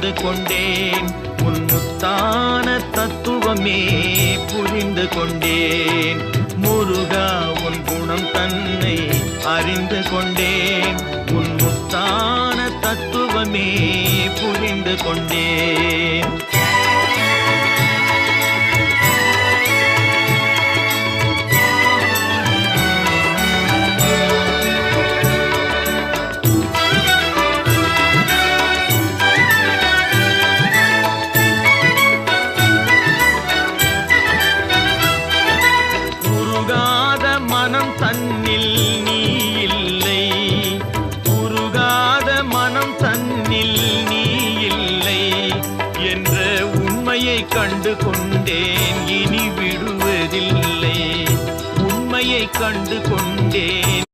அறிந்து கொண்டேன். உன் முத்தான தத்துவமே புரிந்து கொண்டேன். முருகா உன் குணம் தன்னை அறிந்து கொண்டேன். உன் முத்தான தத்துவமே புரிந்து கொண்டேன். தன்னில் நீ இல்லை, உருகாத மனம் தன்னில் நீ இல்லை என்ற உண்மையை கண்டு கொண்டேன். இனி விடுவதில்லை. உண்மையை கண்டு கொண்டேன்.